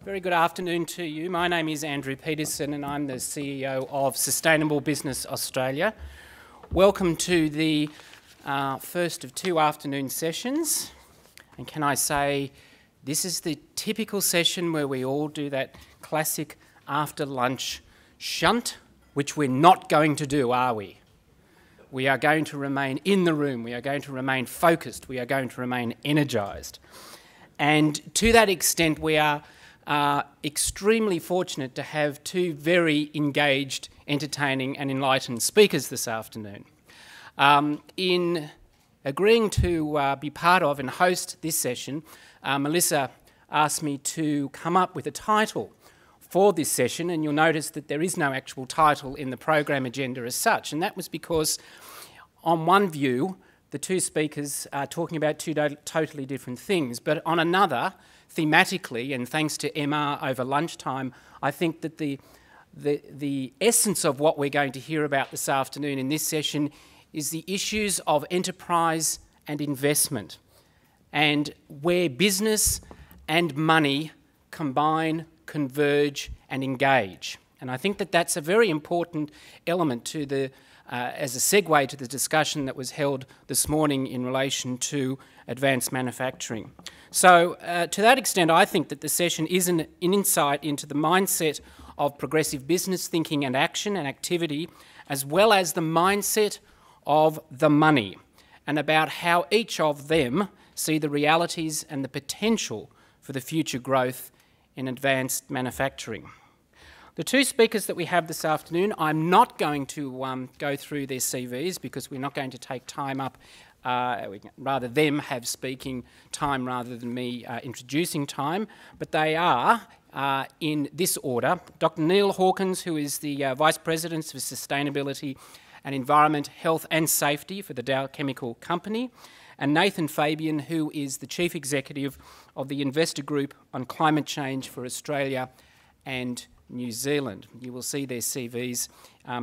Very good afternoon to you. My name is Andrew Peterson and I'm the CEO of Sustainable Business Australia. Welcome to the first of two afternoon sessions. And can I say, this is the typical session where we all do that classic after lunch shunt, which we're not going to do, are we? We are going to remain in the room, we are going to remain focused, we are going to remain energised. And to that extent, we are extremely fortunate to have two very engaged, entertaining and enlightened speakers this afternoon. In agreeing to be part of and host this session, Melissa asked me to come up with a title for this session, and you'll notice that there is no actual title in the program agenda as such, and that was because on one view the two speakers are talking about two totally different things, but on another, thematically, and thanks to MR over lunchtime, I think that the essence of what we're going to hear about this afternoon in this session is the issues of enterprise and investment, and where business and money combine, converge and engage. And I think that that's a very important element to the as a segue to the discussion that was held this morning in relation to advanced manufacturing. So to that extent, I think that the session is an insight into the mindset of progressive business thinking and action and activity, as well as the mindset of the money, and about how each of them see the realities and the potential for the future growth in advanced manufacturing. The two speakers that we have this afternoon, I'm not going to go through their CVs because we're not going to take time up, rather them have speaking time rather than me introducing time, but they are, in this order, Dr. Neil Hawkins, who is the Vice President for Sustainability and Environment, Health and Safety for the Dow Chemical Company, and Nathan Fabian, who is the Chief Executive of the Investor Group on Climate Change for Australia and New Zealand. You will see their CVs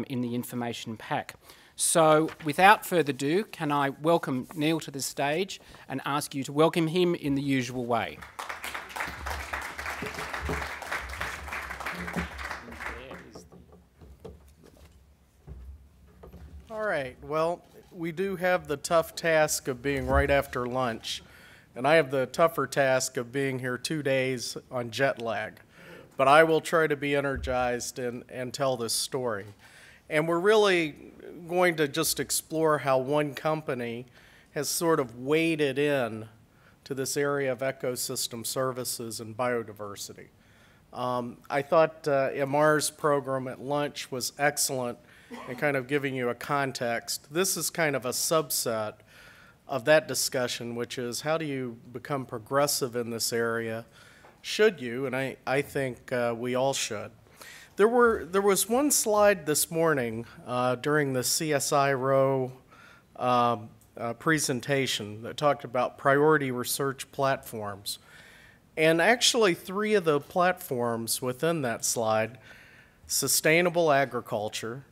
in the information pack. So without further ado, can I welcome Neil to the stage and ask you to welcome him in the usual way. All right, well, we do have the tough task of being right after lunch, and I have the tougher task of being here 2 days on jet lag. But I will try to be energized and tell this story. And we're really going to just explore how one company has sort of waded in to this area of ecosystem services and biodiversity. I thought Mr's program at lunch was excellent in kind of giving you a context. This is kind of a subset of that discussion, which is how do you become progressive in this area? Should you? And I think we all should. There was one slide this morning during the CSIRO presentation that talked about priority research platforms. And actually 3 of the platforms within that slide, sustainable agriculture,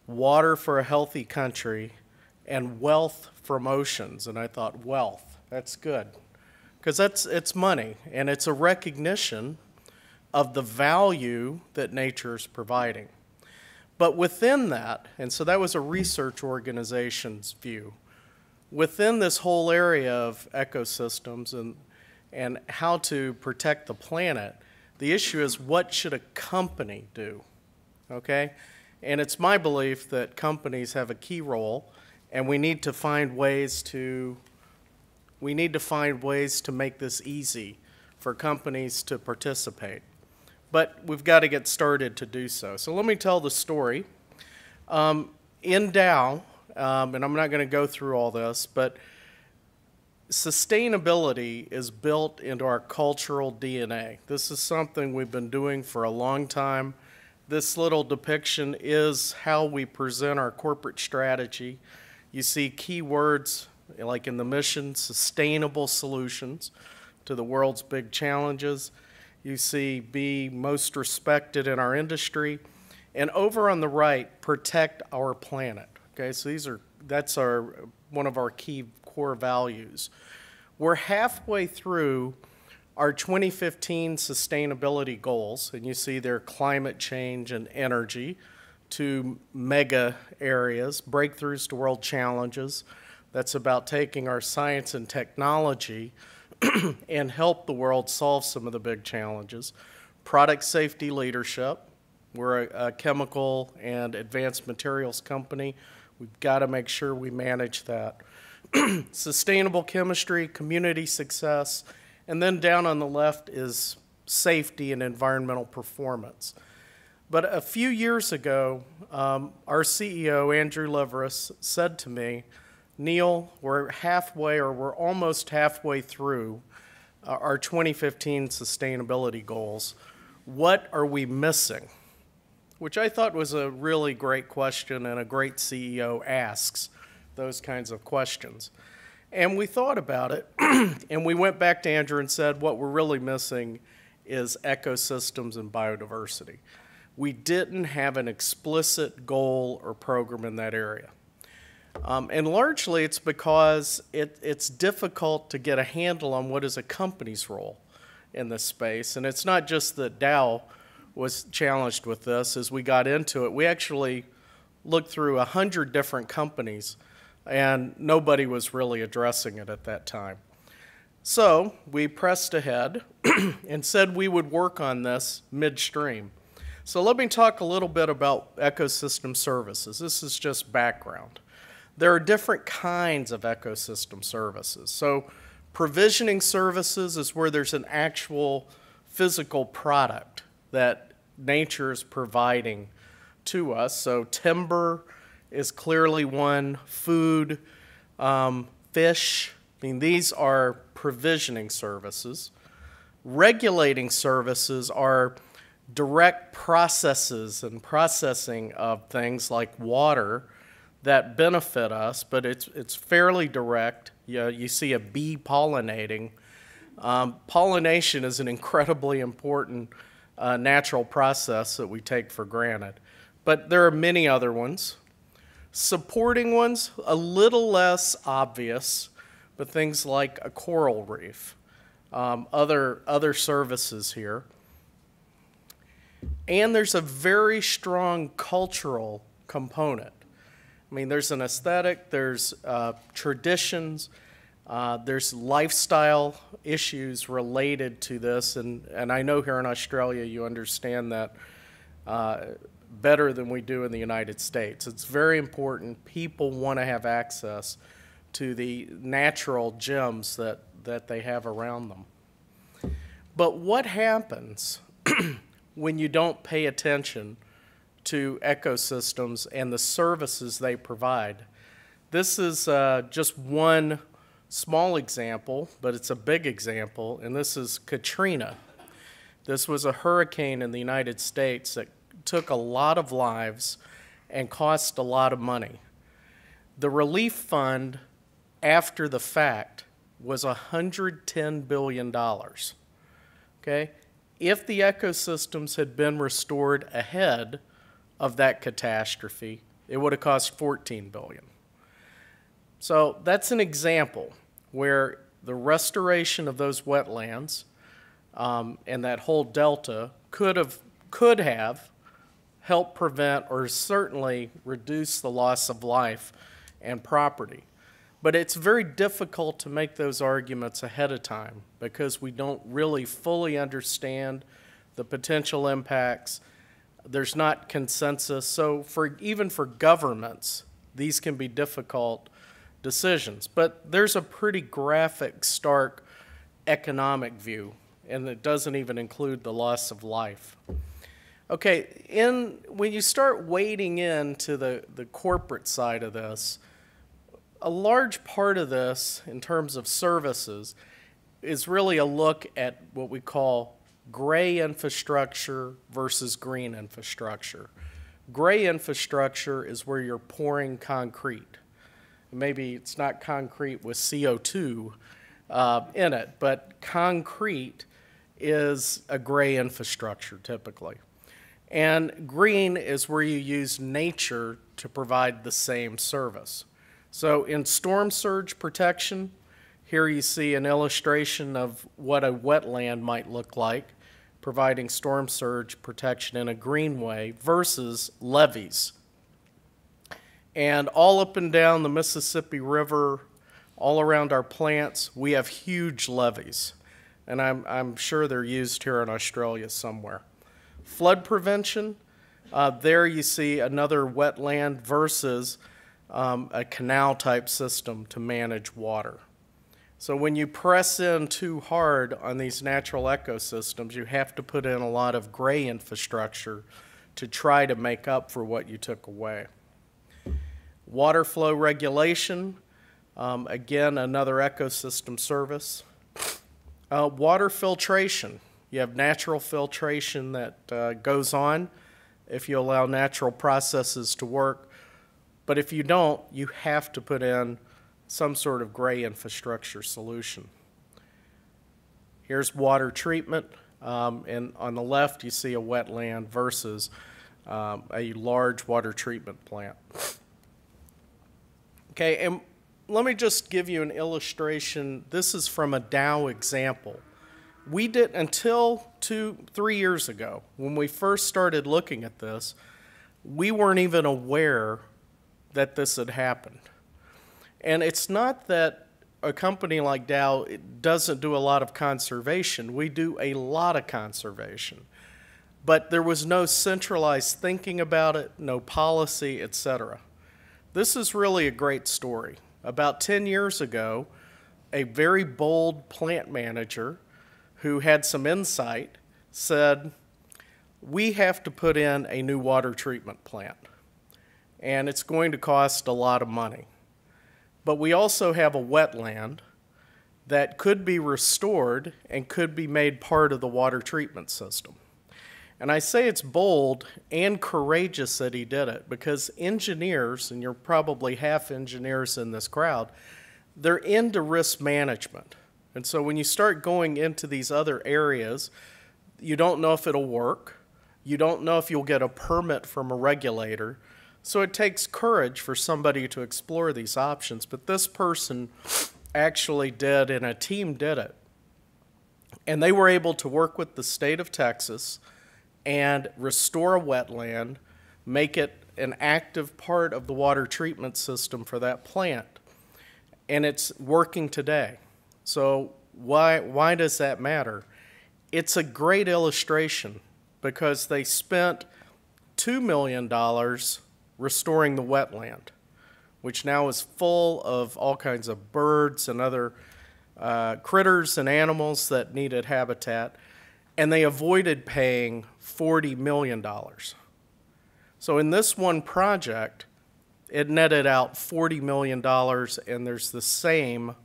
water for a healthy country, and wealth from oceans. And I thought, wealth, that's good. Because it's money, and it's a recognition of the value that nature is providing. But within that, and so that was a research organization's view, within this whole area of ecosystems and how to protect the planet, the issue is what should a company do, okay? And it's my belief that companies have a key role, and we need to find ways to make this easy for companies to participate. But we've got to get started to do so. So let me tell the story. In Dow, and I'm not going to go through all this, but sustainability is built into our cultural DNA. This is something we've been doing for a long time. This little depiction is how we present our corporate strategy. You see key words like in the mission, sustainable solutions to the world's big challenges. You see be most respected in our industry. And over on the right, protect our planet. Okay, so that's one of our key core values. We're halfway through our 2015 sustainability goals, and you see they're climate change and energy, two mega areas, breakthroughs to world challenges. That's about taking our science and technology and help the world solve some of the big challenges. Product safety leadership. We're a chemical and advanced materials company. We've got to make sure we manage that. Sustainable chemistry, community success, and then down on the left is safety and environmental performance. But a few years ago, our CEO, Andrew Liveris, said to me, Neil, we're halfway or we're almost halfway through our 2015 sustainability goals. What are we missing? Which I thought was a really great question, and a great CEO asks those kinds of questions. And we thought about it, and we went back to Andrew and said, what we're really missing is ecosystems and biodiversity. We didn't have an explicit goal or program in that area. And largely it's because it's difficult to get a handle on what is a company's role in this space. And it's not just that Dow was challenged with this. As we got into it, we actually looked through 100 different companies, and nobody was really addressing it at that time. So we pressed ahead and said we would work on this midstream. So let me talk a little bit about ecosystem services. This is just background. There are different kinds of ecosystem services. So provisioning services is where there's an actual physical product that nature is providing to us. So timber is clearly one, food, fish. I mean, these are provisioning services. Regulating services are direct processes and processing of things like water that benefit us, but it's fairly direct. You see a bee pollinating. Pollination is an incredibly important natural process that we take for granted. But there are many other ones. Supporting ones, a little less obvious, but things like a coral reef, other services here. And there's a very strong cultural component. I mean, there's an aesthetic, there's traditions, there's lifestyle issues related to this, and I know here in Australia you understand that better than we do in the United States. It's very important. People want to have access to the natural gems that they have around them. But what happens when you don't pay attention to ecosystems and the services they provide? This is just one small example, but it's a big example, and this is Katrina. This was a hurricane in the United States that took a lot of lives and cost a lot of money. The relief fund after the fact was $110 billion. Okay? If the ecosystems had been restored ahead of that catastrophe, it would have cost $14 billion. So that's an example where the restoration of those wetlands and that whole delta could have helped prevent or certainly reduce the loss of life and property. But it's very difficult to make those arguments ahead of time because we don't really fully understand the potential impacts. There's not consensus. So even for governments, these can be difficult decisions. But there's a pretty graphic, stark economic view, and it doesn't even include the loss of life. Okay, when you start wading into the corporate side of this, a large part of this, in terms of services, is really a look at what we call gray infrastructure versus green infrastructure. Gray infrastructure is where you're pouring concrete. Maybe it's not concrete with CO2 in it, but concrete is a gray infrastructure typically. And green is where you use nature to provide the same service. So in storm surge protection, Here you see an illustration of what a wetland might look like, providing storm surge protection in a greenway versus levees. And all up and down the Mississippi River, all around our plants, we have huge levees. And I'm sure they're used here in Australia somewhere. Flood prevention, there you see another wetland versus a canal type system to manage water. So when you press in too hard on these natural ecosystems, you have to put in a lot of gray infrastructure to try to make up for what you took away. Water flow regulation, again, another ecosystem service. Water filtration. You have natural filtration that goes on if you allow natural processes to work. But if you don't, you have to put in some sort of gray infrastructure solution. Here's water treatment, and on the left you see a wetland versus a large water treatment plant. Okay, and let me just give you an illustration. This is from a Dow example. We did, until 2-3 years ago, when we first started looking at this, we weren't even aware that this had happened. And it's not that a company like Dow doesn't do a lot of conservation. We do a lot of conservation. But there was no centralized thinking about it, no policy, etc. This is really a great story. About 10 years ago, a very bold plant manager who had some insight said, we have to put in a new water treatment plant, and it's going to cost a lot of money. But we also have a wetland that could be restored and could be made part of the water treatment system. And I say it's bold and courageous that he did it because engineers, and you're probably half engineers in this crowd, they're into risk management. And so when you start going into these other areas, you don't know if it'll work. You don't know if you'll get a permit from a regulator. So it takes courage for somebody to explore these options. But this person actually did, and a team did it. And they were able to work with the state of Texas and restore a wetland, make it an active part of the water treatment system for that plant. And it's working today. So why does that matter? It's a great illustration because they spent $2 million restoring the wetland, which now is full of all kinds of birds and other critters and animals that needed habitat, and they avoided paying $40 million. So in this one project, it netted out $40 million, and there's the same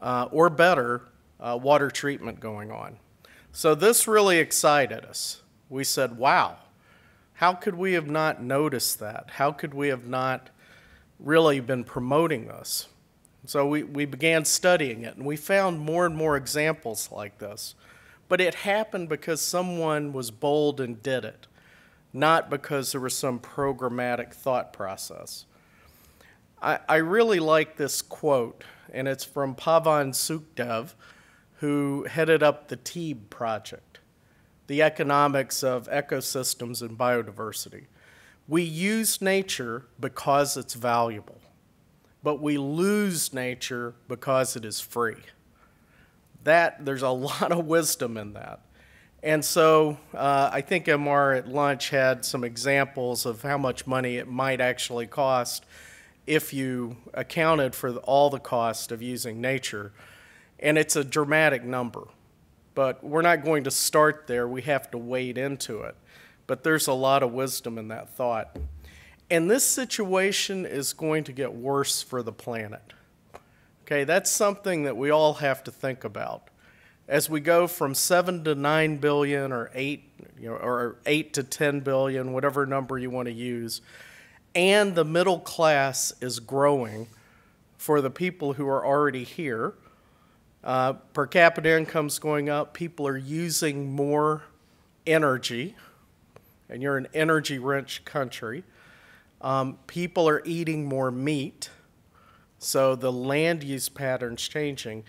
or better water treatment going on. So this really excited us. We said, wow, how could we have not noticed that? How could we have not really been promoting this? So we began studying it, and we found more and more examples like this. But it happened because someone was bold and did it, not because there was some programmatic thought process. I really like this quote, and it's from Pavan Sukhdev, who headed up the TEEB project, the economics of ecosystems and biodiversity. We use nature because it's valuable, but we lose nature because it is free. There's a lot of wisdom in that. And so I think MR at lunch had some examples of how much money it might actually cost if you accounted for all the cost of using nature. And it's a dramatic number. But we're not going to start there. We have to wade into it. But there's a lot of wisdom in that thought. And this situation is going to get worse for the planet. Okay, that's something that we all have to think about. As we go from 7 to 9 billion or 8 to 10 billion, whatever number you want to use, and the middle class is growing for the people who are already here. Per capita income's going up. People are using more energy, and you're an energy-rich country. People are eating more meat. So the land use patterns changing.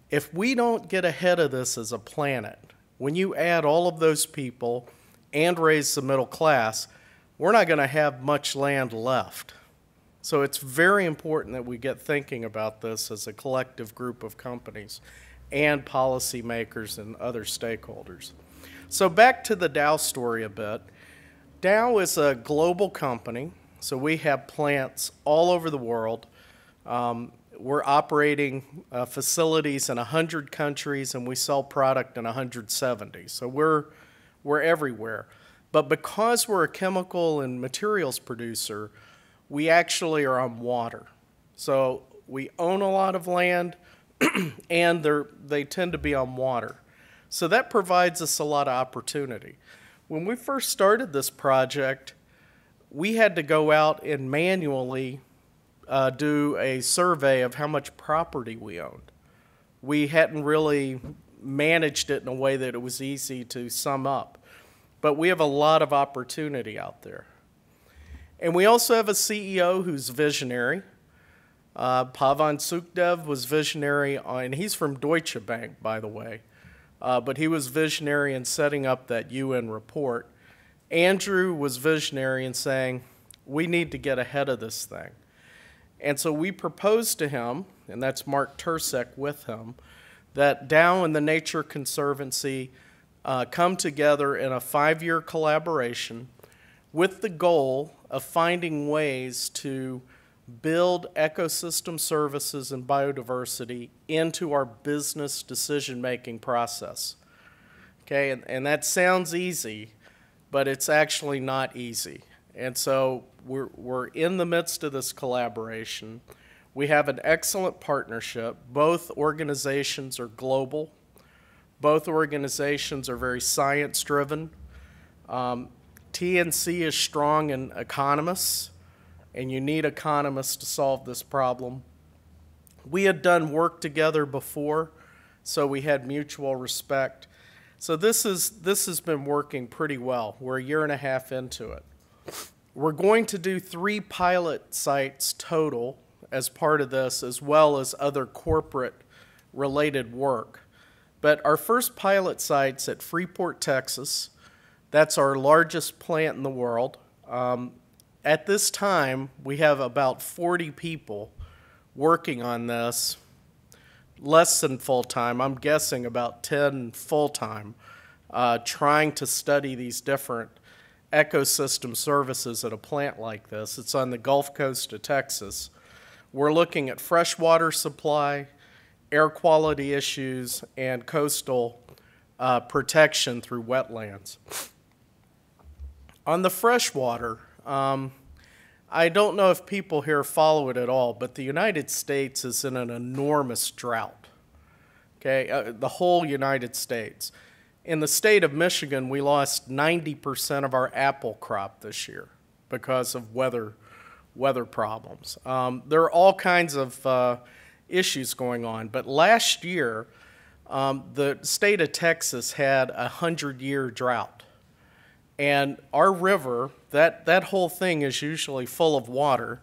If we don't get ahead of this as a planet, when you add all of those people and raise the middle class, we're not going to have much land left. So it's very important that we get thinking about this as a collective group of companies and policymakers and other stakeholders. So back to the Dow story a bit. Dow is a global company, so we have plants all over the world. We're operating facilities in 100 countries, and we sell product in 170. So we're everywhere. But because we're a chemical and materials producer, we actually are on water. So we own a lot of land, and they tend to be on water. So that provides us a lot of opportunity. When we first started this project, we had to go out and manually do a survey of how much property we owned. We hadn't really managed it in a way that it was easy to sum up. But we have a lot of opportunity out there. And we also have a CEO who's visionary. Pavan Sukhdev was visionary, and he's from Deutsche Bank, by the way. But he was visionary in setting up that UN report. Andrew was visionary in saying, we need to get ahead of this thing. And so we proposed to him, and that's Mark Tursek with him, that Dow and the Nature Conservancy come together in a 5-year collaboration with the goal of finding ways to build ecosystem services and biodiversity into our business decision-making process. Okay, and that sounds easy, but it's actually not easy. And so we're in the midst of this collaboration. We have an excellent partnership. Both organizations are global. Both organizations are very science-driven. TNC is strong in economists, and you need economists to solve this problem. We had done work together before, so we had mutual respect. So this has been working pretty well. We're a year and a half into it. We're going to do 3 pilot sites total as part of this, as well as other corporate-related work. But our first pilot site's at Freeport, Texas. That's our largest plant in the world. At this time, we have about 40 people working on this, less than full-time. I'm guessing about 10 full-time, trying to study these different ecosystem services at a plant like this. It's on the Gulf Coast of Texas. We're looking at freshwater supply, air quality issues, and coastal protection through wetlands. On the freshwater, I don't know if people here follow it at all, but the United States is in an enormous drought, okay, the whole United States. In the state of Michigan, we lost 90% of our apple crop this year because of weather problems. There are all kinds of issues going on, but last year, the state of Texas had a 100-year drought. And our river, that whole thing is usually full of water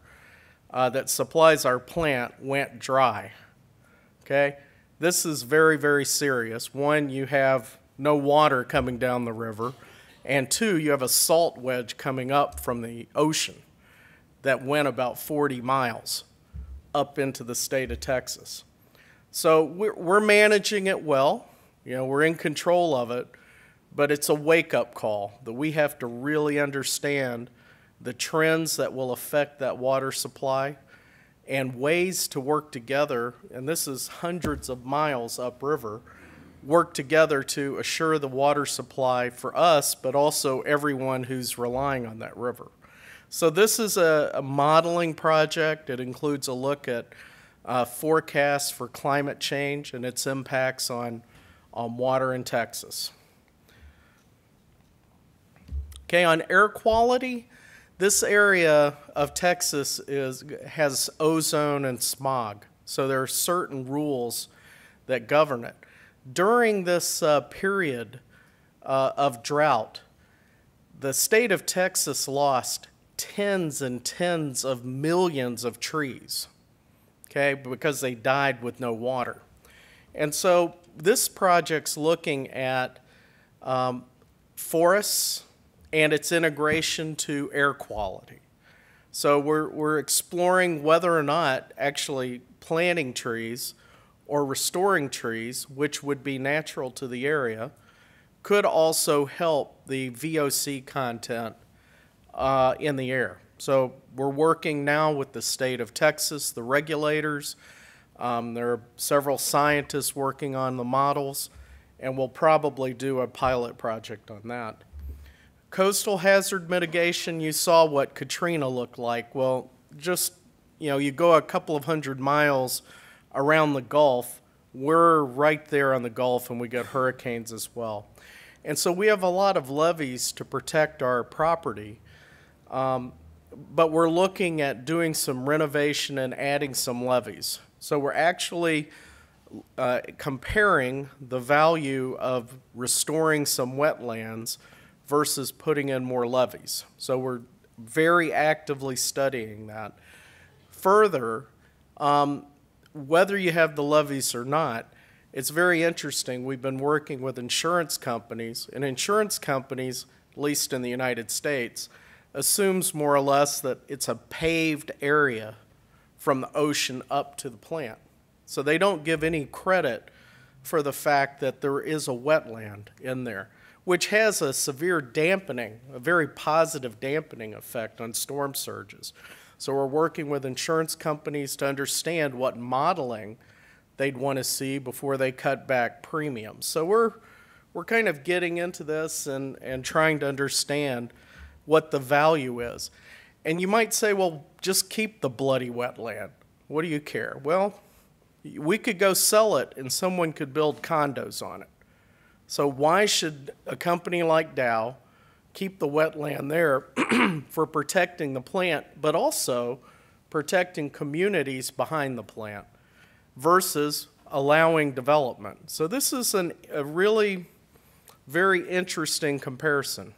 that supplies our plant, went dry, okay? This is very, very serious. One, you have no water coming down the river, and 2, you have a salt wedge coming up from the ocean that went about 40 miles up into the state of Texas. So we're managing it well. You know, we're in control of it, but it's a wake-up call that we have to really understand the trends that will affect that water supply and ways to work together, and this is hundreds of miles upriver, work together to assure the water supply for us, but also everyone who's relying on that river. So this is a modeling project. It includes a look at forecasts for climate change and its impacts on water in Texas. Okay, on air quality, this area of Texas has ozone and smog, so there are certain rules that govern it. During this period of drought, the state of Texas lost tens and tens of millions of trees. okay, because they died with no water. And so this project's looking at forests and its integration to air quality. So we're exploring whether or not actually planting trees or restoring trees, which would be natural to the area, could also help the VOC content in the air. So we're working now with the state of Texas, the regulators. There are several scientists working on the models, and we'll probably do a pilot project on that. Coastal hazard mitigation, you saw what Katrina looked like. Well, just, you go a couple of 100 miles around the Gulf, we're right there on the Gulf, and we get hurricanes as well. And so we have a lot of levees to protect our property, but we're looking at doing some renovation and adding some levees. So we're actually comparing the value of restoring some wetlands versus putting in more levees. So we're very actively studying that. Further, whether you have the levees or not, it's very interesting. We've been working with insurance companies, and insurance companies, at least in the United States, assumes more or less that it's a paved area from the ocean up to the plant. So they don't give any credit for the fact that there is a wetland in there, which has a severe dampening, a very positive dampening effect on storm surges. So we're working with insurance companies to understand what modeling they'd want to see before they cut back premiums. So we're kind of getting into this and trying to understand what the value is. And you might say, well, just keep the bloody wetland. What do you care? Well, we could go sell it and someone could build condos on it. So why should a company like Dow keep the wetland there for protecting the plant, but also protecting communities behind the plant versus allowing development? So this is a really very interesting comparison.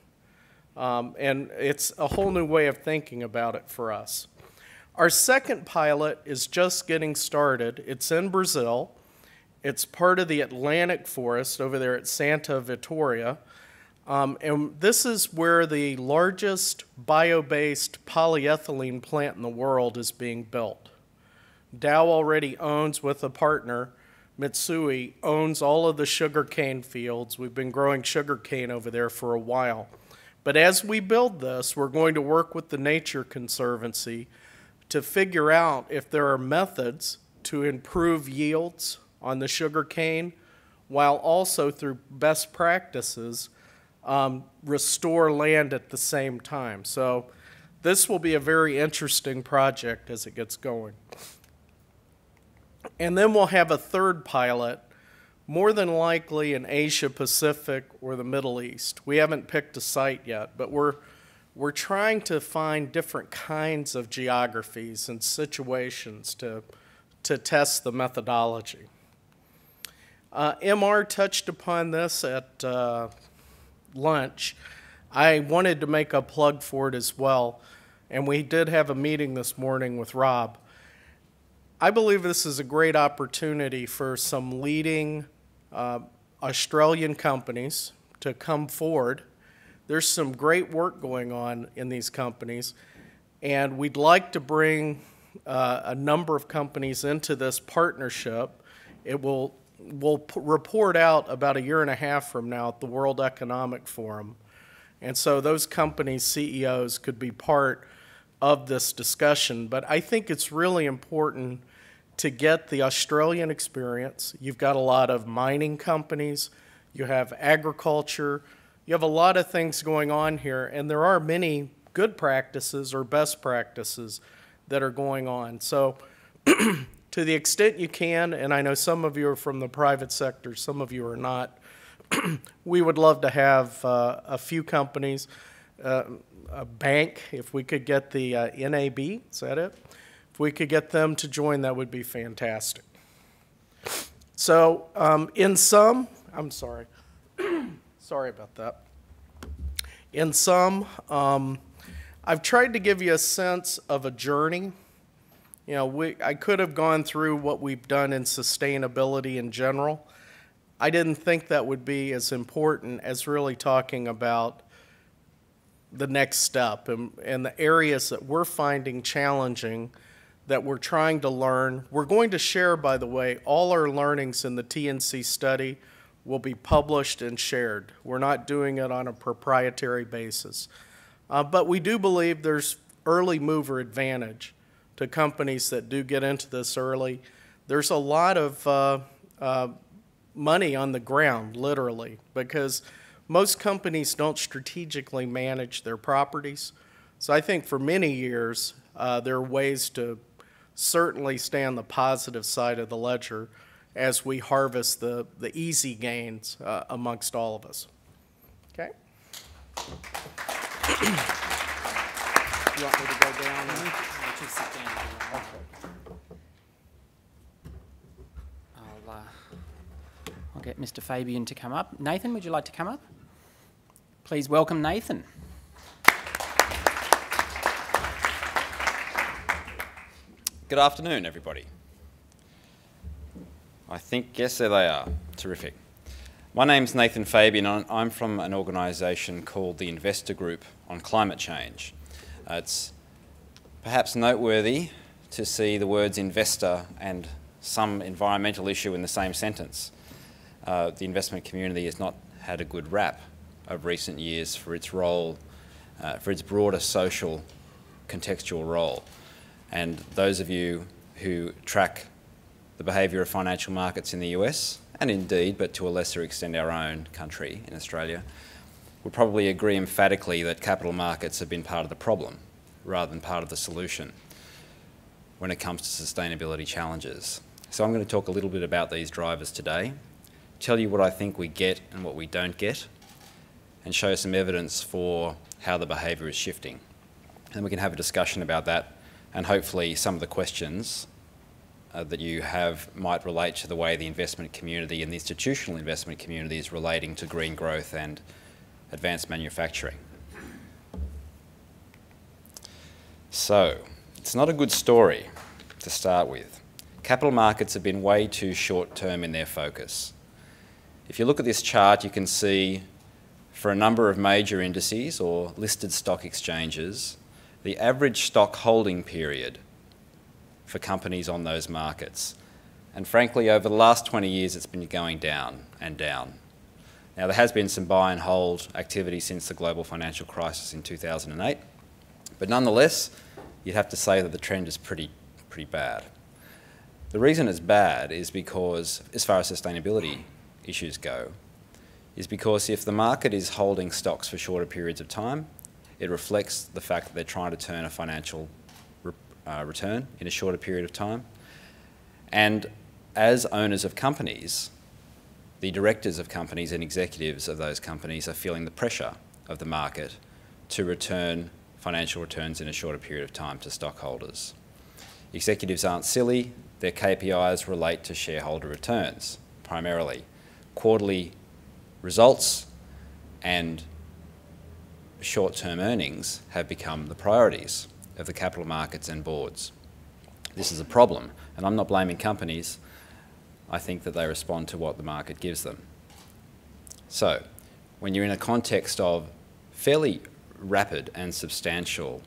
And it's a whole new way of thinking about it for us. Our second pilot is just getting started. It's in Brazil. It's part of the Atlantic Forest over there at Santa Vitória. And this is where the largest bio-based polyethylene plant in the world is being built. Dow already owns, with a partner, Mitsui, owns all of the sugarcane fields. We've been growing sugarcane over there for a while. But as we build this, we're going to work with the Nature Conservancy to figure out if there are methods to improve yields on the sugarcane, while also through best practices restore land at the same time. So this will be a very interesting project as it gets going. And then we'll have a third pilot, more than likely in Asia Pacific or the Middle East. We haven't picked a site yet, but we're trying to find different kinds of geographies and situations to test the methodology. MR touched upon this at lunch. I wanted to make a plug for it as well, and we did have a meeting this morning with Rob. I believe this is a great opportunity for some leading Australian companies to come forward. There's some great work going on in these companies, and we'd like to bring a number of companies into this partnership. We'll report out about 1.5 years from now at the World Economic Forum. And so those companies' CEOs could be part of this discussion. But I think it's really important to get the Australian experience. You've got a lot of mining companies, you have agriculture, you have a lot of things going on here, and there are many good practices or best practices that are going on. So to the extent you can, and I know some of you are from the private sector, some of you are not, we would love to have a few companies, a bank, if we could get the NAB, is that it? If we could get them to join, that would be fantastic. So in sum, I'm sorry. Sorry about that. In sum, I've tried to give you a sense of a journey You know, I could have gone through what we've done in sustainability in general. I didn't think that would be as important as really talking about the next step and the areas that we're finding challenging, that we're trying to learn. We're going to share, by the way, all our learnings in the TNC study will be published and shared. We're not doing it on a proprietary basis. But we do believe there's early mover advantage to companies that do get into this early. There's a lot of money on the ground, literally, because most companies don't strategically manage their properties. So I think for many years, there are ways to certainly stay on the positive side of the ledger as we harvest the easy gains amongst all of us. Okay? You want me to go down and let you sit down? I'll get Mr. Fabian to come up. Nathan, would you like to come up? Please welcome Nathan. Good afternoon, everybody. I think, yes, there they are. Terrific. My name's Nathan Fabian, and I'm from an organisation called the Investor Group on Climate Change. It's perhaps noteworthy to see the words investor and some environmental issue in the same sentence. The investment community has not had a good rap of recent years for its role, for its broader social contextual role. And those of you who track the behaviour of financial markets in the US, and indeed, but to a lesser extent our own country in Australia, would probably agree emphatically that capital markets have been part of the problem rather than part of the solution when it comes to sustainability challenges. So I'm going to talk a little bit about these drivers today, tell you what I think we get and what we don't get, and show some evidence for how the behaviour is shifting. And we can have a discussion about that, and hopefully some of the questions that you have might relate to the way the investment community and the institutional investment community is relating to green growth and advanced manufacturing. So, it's not a good story to start with. Capital markets have been way too short-term in their focus. If you look at this chart, you can see for a number of major indices or listed stock exchanges, the average stock holding period for companies on those markets. And frankly, over the last 20 years, it's been going down and down. Now, there has been some buy and hold activity since the global financial crisis in 2008, but nonetheless, you'd have to say that the trend is pretty bad. The reason it's bad is because, as far as sustainability issues go, is because if the market is holding stocks for shorter periods of time, it reflects the fact that they're trying to turn a financial return in a shorter period of time. And as owners of companies, the directors of companies and executives of those companies are feeling the pressure of the market to return financial returns in a shorter period of time to stockholders. Executives aren't silly. Their KPIs relate to shareholder returns, primarily. Quarterly results and short-term earnings have become the priorities of the capital markets and boards. This is a problem, and I'm not blaming companies. I think that they respond to what the market gives them. So, when you're in a context of fairly rapid and substantial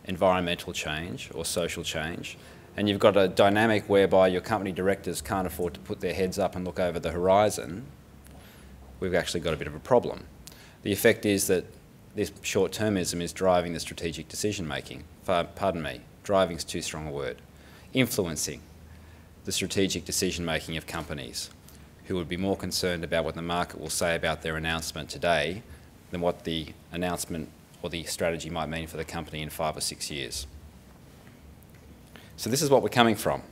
environmental change or social change, and you've got a dynamic whereby your company directors can't afford to put their heads up and look over the horizon, we've actually got a bit of a problem. The effect is that this short-termism is driving the strategic decision-making. Pardon me, driving is too strong a word. Influencing the strategic decision-making of companies who would be more concerned about what the market will say about their announcement today than what the announcement or the strategy might mean for the company in 5 or 6 years. So this is what we're coming from.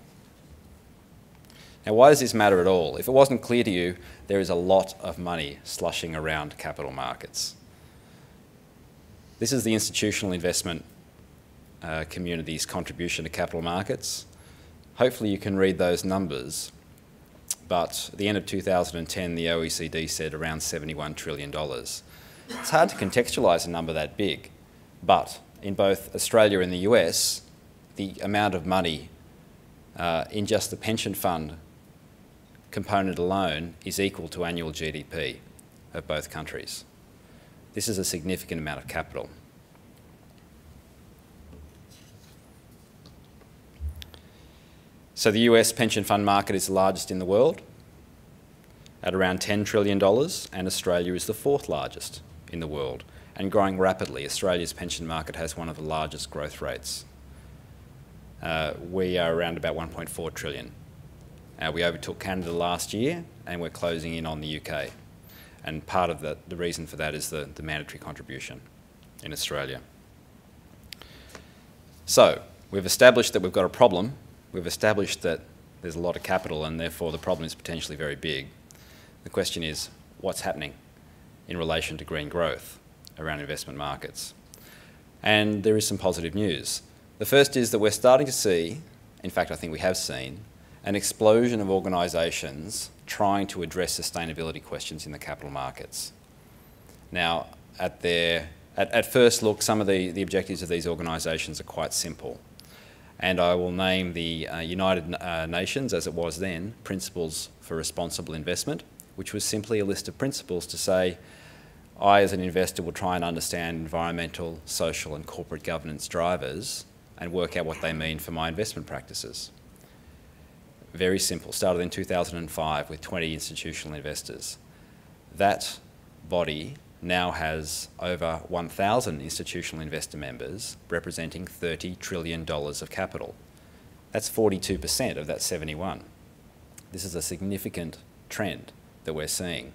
Now, why does this matter at all? If it wasn't clear to you, there is a lot of money slushing around capital markets. This is the institutional investment community's contribution to capital markets. Hopefully you can read those numbers, but at the end of 2010, the OECD said around $71 trillion. It's hard to contextualise a number that big, but in both Australia and the US, the amount of money in just the pension fund component alone is equal to annual GDP of both countries. This is a significant amount of capital. So the US pension fund market is the largest in the world at around $10 trillion, and Australia is the fourth largest in the world and growing rapidly. Australia's pension market has one of the largest growth rates. We are around about 1.4 trillion. We overtook Canada last year and we're closing in on the UK. And part of the reason for that is the mandatory contribution in Australia. So we've established that we've got a problem. We've established that there's a lot of capital and therefore the problem is potentially very big. The question is, what's happening in relation to green growth around investment markets? And there is some positive news. The first is that we're starting to see, in fact I think we have seen, an explosion of organisations trying to address sustainability questions in the capital markets. Now, at first look, some of the objectives of these organisations are quite simple. And I will name the United Nations, as it was then, Principles for Responsible Investment, which was simply a list of principles to say, I as an investor will try and understand environmental, social and corporate governance drivers and work out what they mean for my investment practices. Very simple. Started in 2005 with 20 institutional investors. That body now has over 1,000 institutional investor members representing $30 trillion of capital. That's 42% of that 71. This is a significant trend that we're seeing.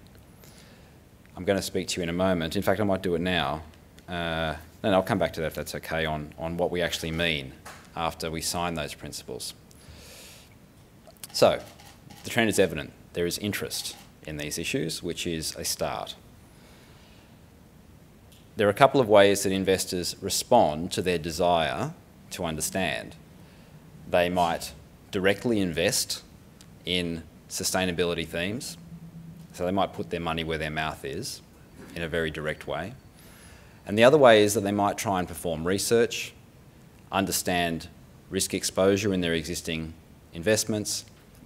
I'm going to speak to you in a moment. In fact, I might do it now. And I'll come back to that if that's okay on what we actually mean after we sign those principles. So, the trend is evident. There is interest in these issues, which is a start. There are a couple of ways that investors respond to their desire to understand. They might directly invest in sustainability themes, so they might put their money where their mouth is in a very direct way. And the other way is that they might try and perform research, understand risk exposure in their existing investments,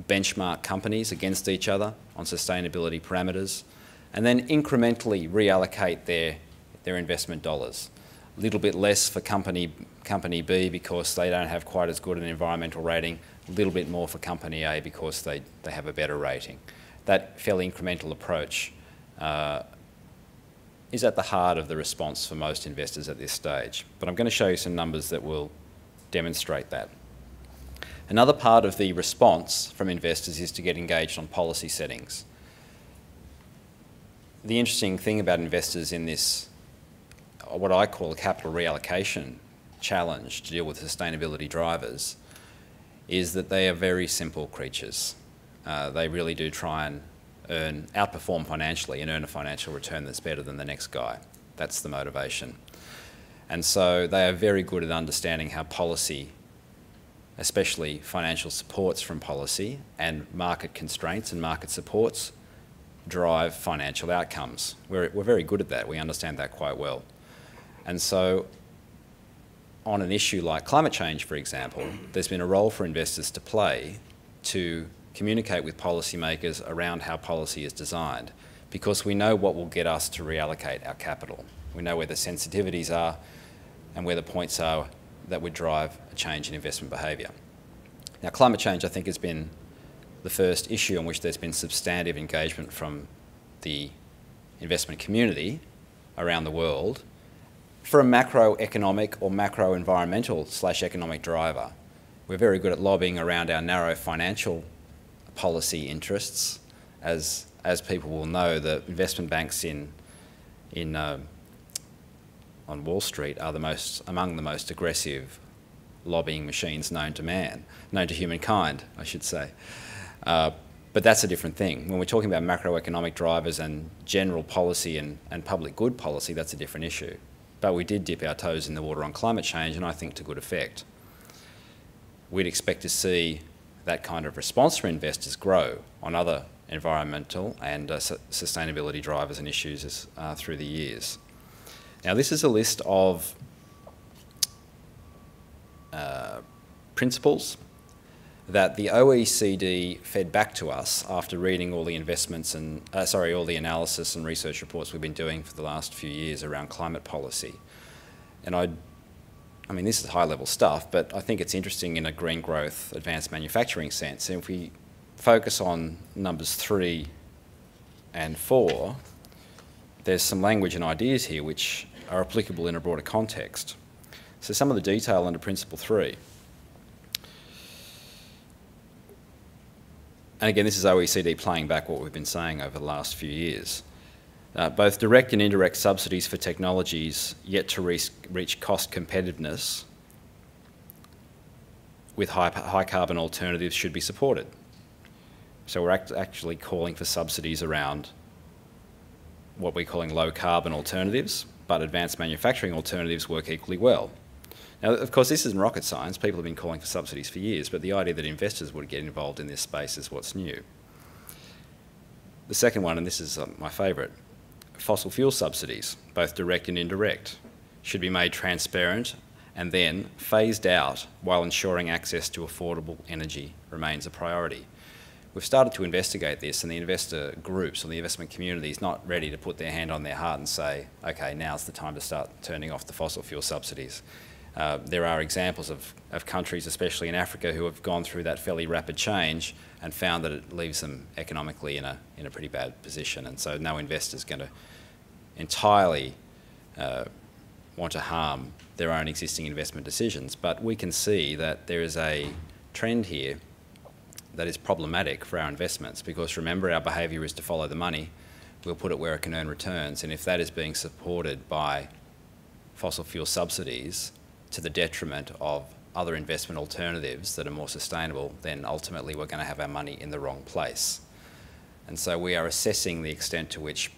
benchmark companies against each other on sustainability parameters, and then incrementally reallocate their investment dollars. A little bit less for company B because they don't have quite as good an environmental rating, a little bit more for company A because they have a better rating. That fairly incremental approach is at the heart of the response for most investors at this stage. But I'm going to show you some numbers that will demonstrate that. Another part of the response from investors is to get engaged on policy settings. The interesting thing about investors in this, what I call a capital reallocation challenge to deal with sustainability drivers, is that they are very simple creatures. They really do try and outperform financially and earn a financial return that's better than the next guy. That's the motivation. And so they are very good at understanding how policy, especially financial supports from policy and market constraints and market supports, drive financial outcomes. We're very good at that. We understand that quite well. And so on an issue like climate change, for example, there's been a role for investors to play to communicate with policymakers around how policy is designed, because we know what will get us to reallocate our capital. We know where the sensitivities are and where the points are that would drive a change in investment behaviour. Now, climate change, I think, has been the first issue on which there's been substantive engagement from the investment community around the world for a macroeconomic or macro-environmental/economic driver. We're very good at lobbying around our narrow financial policy interests. As people will know, the investment banks on Wall Street are among the most aggressive lobbying machines known to humankind, I should say. But that's a different thing. When we're talking about macroeconomic drivers and general policy and public good policy, that's a different issue. But we did dip our toes in the water on climate change, and I think to good effect. We'd expect to see that kind of response from investors grow on other environmental and sustainability drivers and issues through the years. Now, this is a list of principles that the OECD fed back to us after reading all the investments and, all the analysis and research reports we've been doing for the last few years around climate policy. And I mean, this is high-level stuff, but I think it's interesting in a green growth, advanced manufacturing sense. And if we focus on numbers 3 and 4, there's some language and ideas here which are applicable in a broader context. So some of the detail under Principle 3. And again, this is OECD playing back what we've been saying over the last few years. Both direct and indirect subsidies for technologies yet to reach cost competitiveness with high carbon alternatives should be supported. So we're actually calling for subsidies around what we're calling low carbon alternatives, but advanced manufacturing alternatives work equally well. Now, of course, this isn't rocket science. People have been calling for subsidies for years, but the idea that investors would get involved in this space is what's new. The second one, and this is my favourite, fossil fuel subsidies, both direct and indirect, should be made transparent and then phased out while ensuring access to affordable energy remains a priority. We've started to investigate this, and the investor groups or the investment community is not ready to put their hand on their heart and say, okay, now's the time to start turning off the fossil fuel subsidies. There are examples of countries, especially in Africa, who have gone through that fairly rapid change and found that it leaves them economically in a pretty bad position. And so no investor is going to entirely want to harm their own existing investment decisions. But we can see that there is a trend here that is problematic for our investments, because remember, our behaviour is to follow the money. We'll put it where it can earn returns, and if that is being supported by fossil fuel subsidies to the detriment of other investment alternatives that are more sustainable, then ultimately we're going to have our money in the wrong place. And so we are assessing the extent to which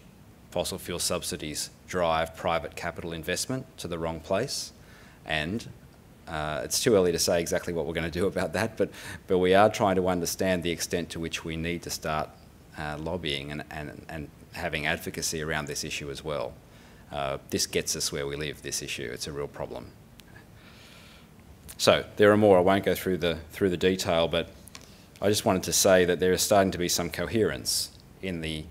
fossil fuel subsidies drive private capital investment to the wrong place, and it's too early to say exactly what we're going to do about that, but we are trying to understand the extent to which we need to start lobbying and having advocacy around this issue as well. This gets us where we live, this issue. It's a real problem. So there are more. I won't go through the detail, but I just wanted to say that there is starting to be some coherence in the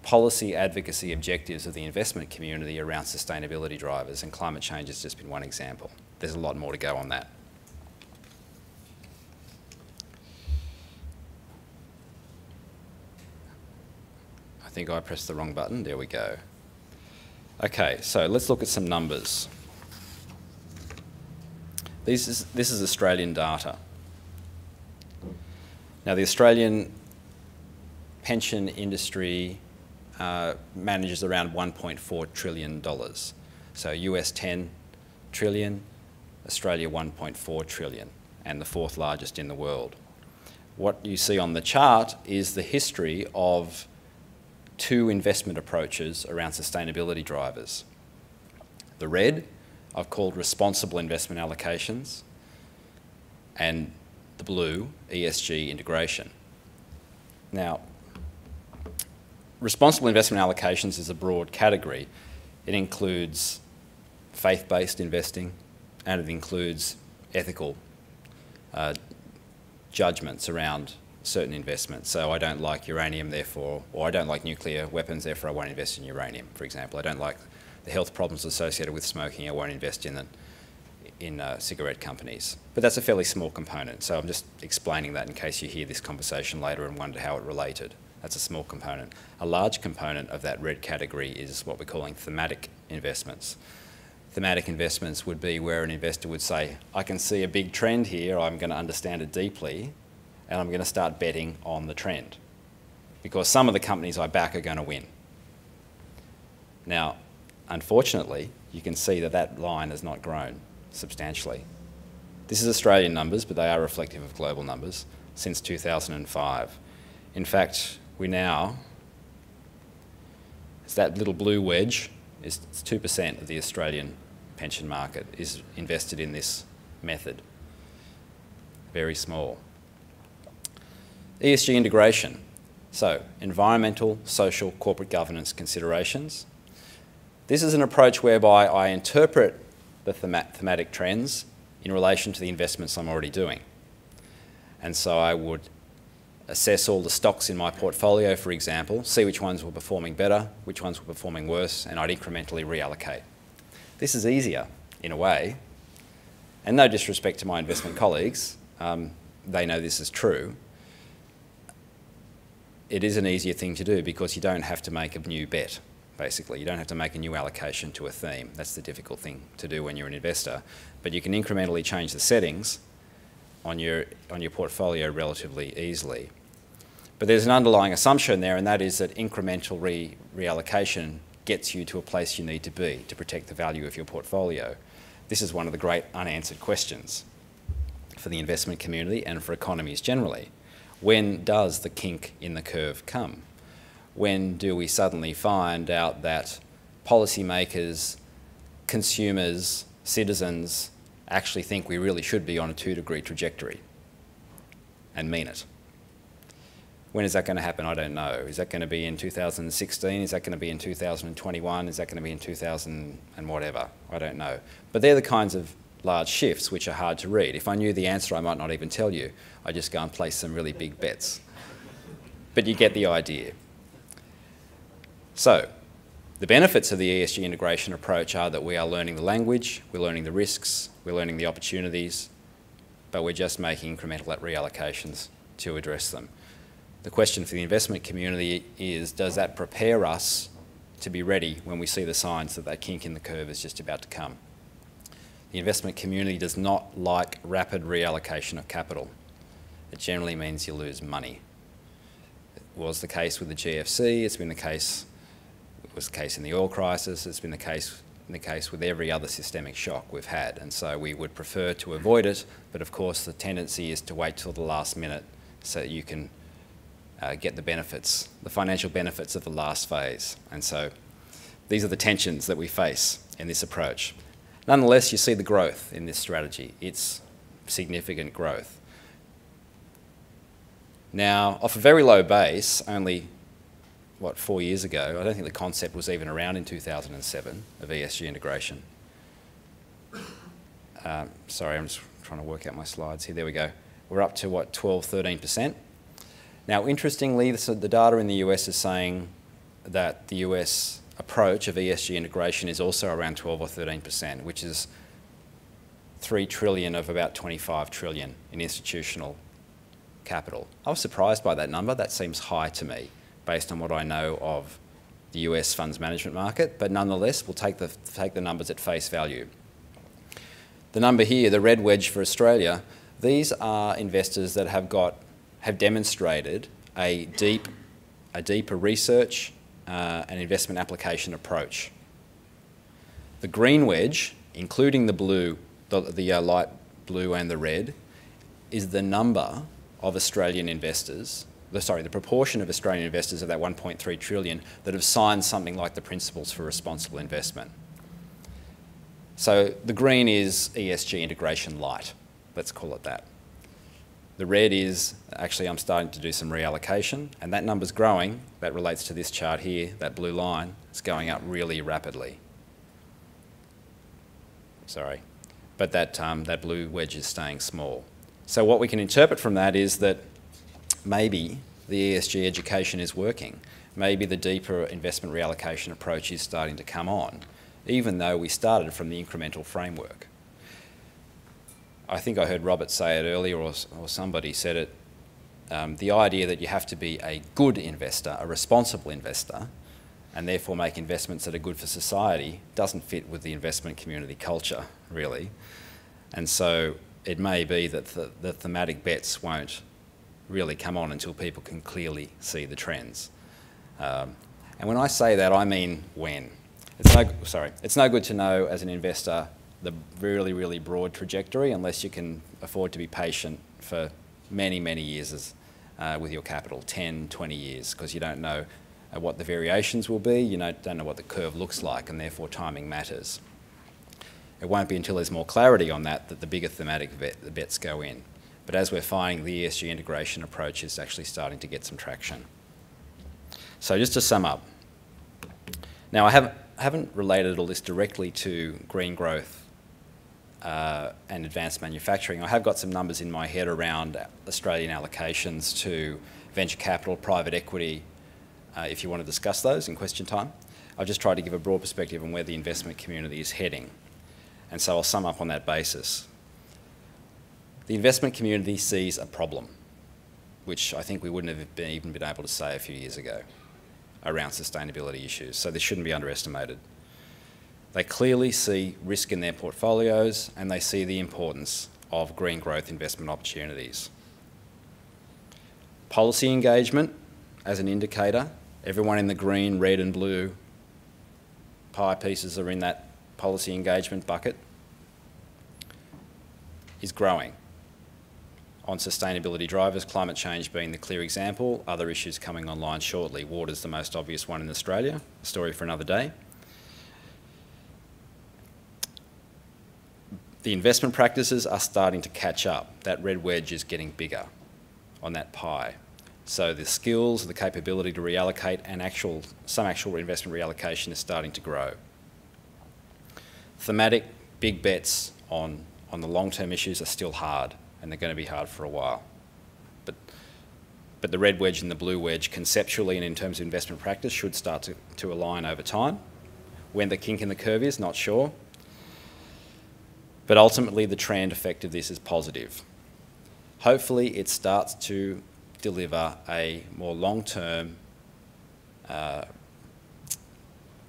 policy advocacy objectives of the investment community around sustainability drivers, and climate change has just been one example. There's a lot more to go on that. I think I pressed the wrong button. There we go. Okay, so let's look at some numbers. This is Australian data. Now, the Australian pension industry manages around $1.4 trillion. So US 10 trillion, Australia 1.4 trillion, and the fourth largest in the world. What you see on the chart is the history of two investment approaches around sustainability drivers. The red I've called responsible investment allocations, and the blue, ESG integration. Now, responsible investment allocations is a broad category. It includes faith-based investing, and it includes ethical judgments around certain investments. So I don't like uranium, therefore, or I don't like nuclear weapons, therefore I won't invest in uranium, for example. I don't like the health problems associated with smoking, I won't invest in cigarette companies. But that's a fairly small component, so I'm just explaining that in case you hear this conversation later and wonder how it related. That's a small component. A large component of that red category is what we're calling thematic investments. Thematic investments would be where an investor would say, I can see a big trend here, I'm going to understand it deeply, and I'm going to start betting on the trend, because some of the companies I back are going to win. Now, unfortunately, you can see that that line has not grown substantially. This is Australian numbers, but they are reflective of global numbers since 2005. In fact, it's that little blue wedge, it's 2% of the Australian pension market is invested in this method. Very small. ESG integration. So, environmental, social, corporate governance considerations. This is an approach whereby I interpret the thematic trends in relation to the investments I'm already doing. And so I would assess all the stocks in my portfolio, for example, see which ones were performing better, which ones were performing worse, and I'd incrementally reallocate. This is easier, in a way, and no disrespect to my investment colleagues, they know this is true. It is an easier thing to do because you don't have to make a new bet, basically. You don't have to make a new allocation to a theme. That's the difficult thing to do when you're an investor. But you can incrementally change the settings on your portfolio relatively easily. But there's an underlying assumption there, and that is that incremental reallocation gets you to a place you need to be to protect the value of your portfolio. This is one of the great unanswered questions for the investment community and for economies generally. When does the kink in the curve come? When do we suddenly find out that policymakers, consumers, citizens actually think we really should be on a 2-degree trajectory and mean it? When is that going to happen? I don't know. Is that going to be in 2016? Is that going to be in 2021? Is that going to be in 2000 and whatever? I don't know. But they're the kinds of large shifts which are hard to read. If I knew the answer, I might not even tell you. I just go and place some really big bets. But you get the idea. So, the benefits of the ESG integration approach are that we are learning the language, we're learning the risks, we're learning the opportunities, but we're just making incremental reallocations to address them. The question for the investment community is, does that prepare us to be ready when we see the signs that that kink in the curve is just about to come? The investment community does not like rapid reallocation of capital. It generally means you lose money. It was the case with the GFC, it was the case in the oil crisis, it's been the case with every other systemic shock we've had, and so we would prefer to avoid it, but of course the tendency is to wait till the last minute so that you can get the benefits, the financial benefits of the last phase. And so these are the tensions that we face in this approach. Nonetheless, you see the growth in this strategy. It's significant growth. Now, off a very low base, only, 4 years ago, I don't think the concept was even around in 2007 of ESG integration. Sorry, I'm just trying to work out my slides here. There we go. We're up to, 12, 13%. Now, interestingly, the data in the US is saying that the US approach of ESG integration is also around 12 or 13%, which is 3 trillion of about 25 trillion in institutional capital. I was surprised by that number. That seems high to me, based on what I know of the US funds management market, but nonetheless, we'll take the numbers at face value. The number here, the red wedge for Australia, these are investors that have demonstrated a deeper research and investment application approach. The green wedge, including the blue, the light blue and the red, is the number of Australian investors, the proportion of Australian investors of that 1.3 trillion that have signed something like the Principles for Responsible Investment. So the green is ESG integration light, let's call it that. The red is, actually I'm starting to do some reallocation, and that number's growing. That relates to this chart here, that blue line. It's going up really rapidly. Sorry. But that blue wedge is staying small. So what we can interpret from that is that maybe the ESG education is working. Maybe the deeper investment reallocation approach is starting to come on, even though we started from the incremental framework. I think I heard Robert say it earlier, or somebody said it, the idea that you have to be a good investor, a responsible investor, and therefore make investments that are good for society doesn't fit with the investment community culture, really. And so it may be that the thematic bets won't really come on until people can clearly see the trends. And when I say that, I mean when. It's no good to know as an investor the really, really broad trajectory unless you can afford to be patient for many, many years with your capital, 10, 20 years, because you don't know what the variations will be, you don't know what the curve looks like, and therefore timing matters. It won't be until there's more clarity on that the bigger thematic bets go in. But as we're finding, the ESG integration approach is actually starting to get some traction. So just to sum up, now I haven't related all this directly to green growth and advanced manufacturing. I have got some numbers in my head around Australian allocations to venture capital, private equity, if you want to discuss those in question time. I've just tried to give a broad perspective on where the investment community is heading. And so I'll sum up on that basis. The investment community sees a problem, which I think we wouldn't have even been able to say a few years ago, around sustainability issues. So this shouldn't be underestimated. They clearly see risk in their portfolios and they see the importance of green growth investment opportunities. Policy engagement as an indicator, everyone in the green, red and blue pie pieces are in that policy engagement bucket, is growing. On sustainability drivers, climate change being the clear example, other issues coming online shortly. Water's the most obvious one in Australia, a story for another day. The investment practices are starting to catch up. That red wedge is getting bigger on that pie. So the skills, the capability to reallocate and some actual investment reallocation is starting to grow. Thematic big bets on the long-term issues are still hard, and they're going to be hard for a while. But the red wedge and the blue wedge, conceptually and in terms of investment practice, should start to align over time. When the kink in the curve is, not sure. But ultimately, the trend effect of this is positive. Hopefully, it starts to deliver a more long-term,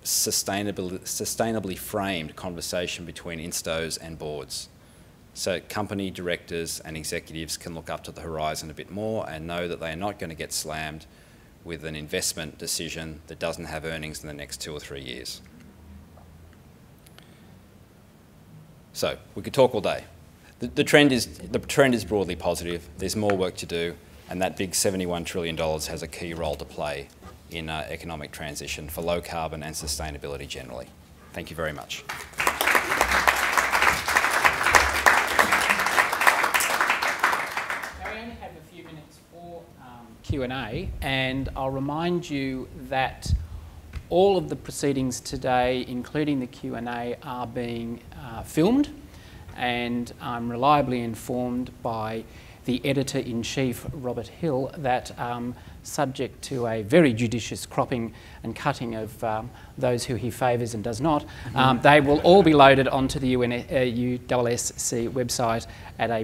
sustainably framed conversation between instos and boards. So company directors and executives can look up to the horizon a bit more and know that they are not going to get slammed with an investment decision that doesn't have earnings in the next 2 or 3 years. So we could talk all day. The trend is broadly positive. There's more work to do, and that big $71 trillion has a key role to play in economic transition for low carbon and sustainability generally. Thank you very much. We only have a few minutes for Q&A, and I'll remind you that all of the proceedings today, including the Q&A, are being filmed, and I'm reliably informed by the Editor-in-Chief, Robert Hill, that subject to a very judicious cropping and cutting of those who he favours and does not, they will all be loaded onto the USSC website at a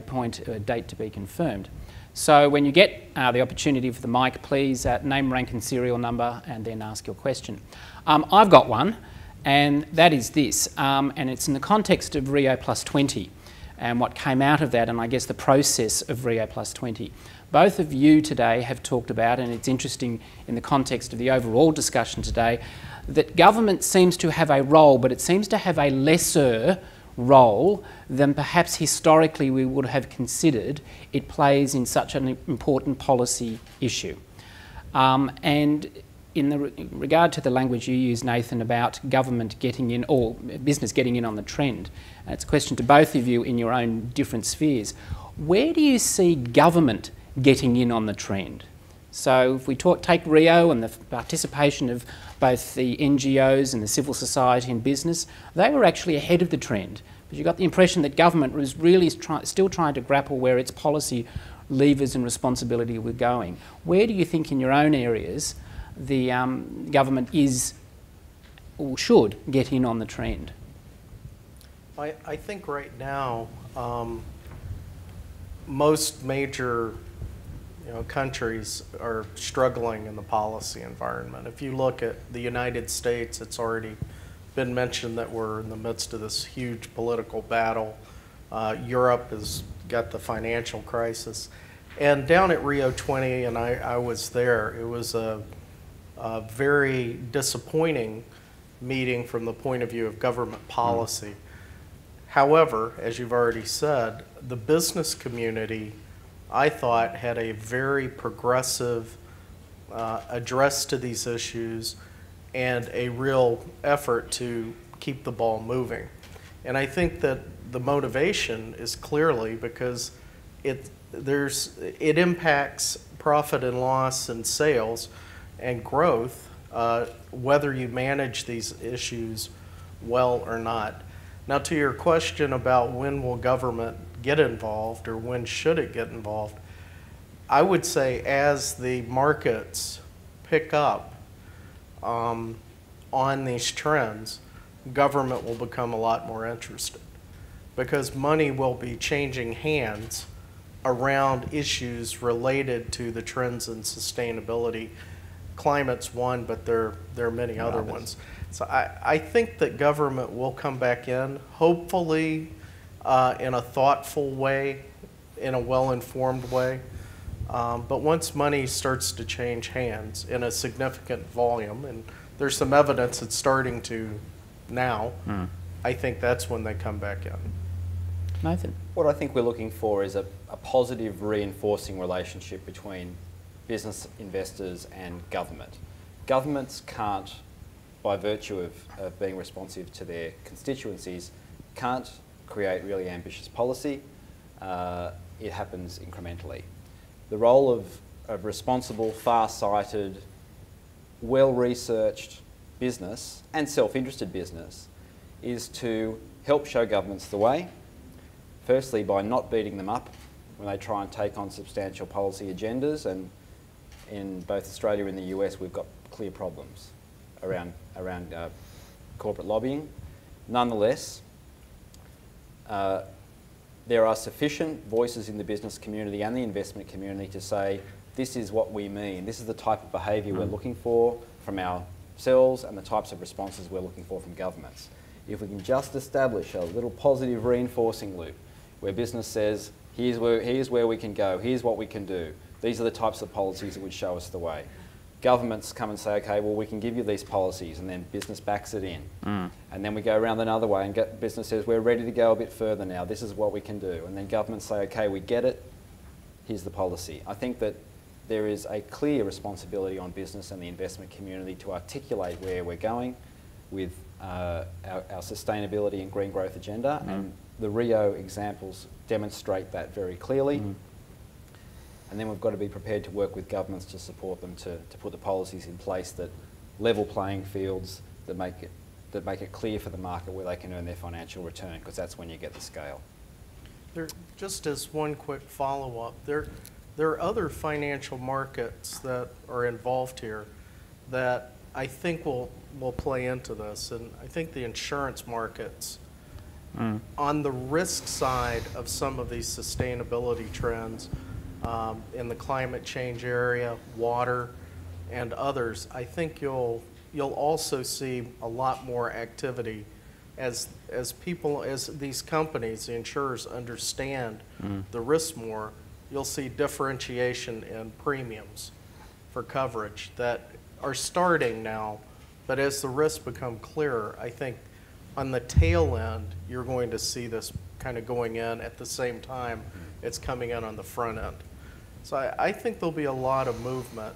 date to be confirmed. So when you get the opportunity for the mic, please name, rank and serial number and then ask your question. I've got one, and that is this, and it's in the context of Rio Plus 20 and what came out of that, and I guess the process of Rio Plus 20. Both of you today have talked about, and it's interesting in the context of the overall discussion today, that government seems to have a role, but it seems to have a lesser role than perhaps historically we would have considered it plays in such an important policy issue. And in regard to the language you use, Nathan, about government getting in, or business getting in on the trend, and it's a question to both of you in your own different spheres. Where do you see government getting in on the trend? So if we take Rio and the participation of both the NGOs and the civil society and business, they were actually ahead of the trend. But you got the impression that government was really still trying to grapple where its policy levers and responsibility were going. Where do you think in your own areas the government is or should get in on the trend? I think right now most major countries are struggling in the policy environment. If you look at the United States, it's already been mentioned that we're in the midst of this huge political battle. Europe has got the financial crisis. And down at Rio 20, and I was there, it was a very disappointing meeting from the point of view of government policy. However, as you've already said, the business community, I thought, had a very progressive address to these issues and a real effort to keep the ball moving. And I think that the motivation is clearly because it impacts profit and loss and sales and growth, whether you manage these issues well or not. Now, to your question about when will government get involved or when should it get involved, I would say as the markets pick up on these trends, government will become a lot more interested because money will be changing hands around issues related to the trends in sustainability. Climate's one, but there are many other ones. So I think that government will come back in, hopefully in a thoughtful way, in a well-informed way. But once money starts to change hands in a significant volume, and there's some evidence it's starting to now, I think that's when they come back in. Nathan? What I think we're looking for is a positive reinforcing relationship between business investors and government. Governments can't, by virtue of being responsive to their constituencies, can't create really ambitious policy. It happens incrementally. The role of responsible, far-sighted, well-researched business and self-interested business is to help show governments the way, firstly by not beating them up when they try and take on substantial policy agendas, and in both Australia and the US we've got clear problems around corporate lobbying. Nonetheless, there are sufficient voices in the business community and the investment community to say, this is what we mean, this is the type of behaviour we're looking for from ourselves and the types of responses we're looking for from governments. If we can just establish a little positive reinforcing loop where business says, here's where we can go, here's what we can do, these are the types of policies that would show us the way. Governments come and say, okay, well, we can give you these policies, and then business backs it in. And then we go around another way, and business says, we're ready to go a bit further now, this is what we can do. And then governments say, okay, we get it, here's the policy. I think that there is a clear responsibility on business and the investment community to articulate where we're going with our sustainability and green growth agenda, and the Rio examples demonstrate that very clearly. And then we've got to be prepared to work with governments to support them to put the policies in place that level playing fields, that make it clear for the market where they can earn their financial return, because that's when you get the scale. Just as one quick follow-up, there are other financial markets that are involved here that I think will play into this, and I think the insurance markets, on the risk side of some of these sustainability trends, in the climate change area, water, and others, I think you'll also see a lot more activity as these companies, the insurers, understand the risk more. You'll see differentiation in premiums for coverage that are starting now, but as the risks become clearer, I think on the tail end you're going to see this kind of going in at the same time it's coming in on the front end. So I think there'll be a lot of movement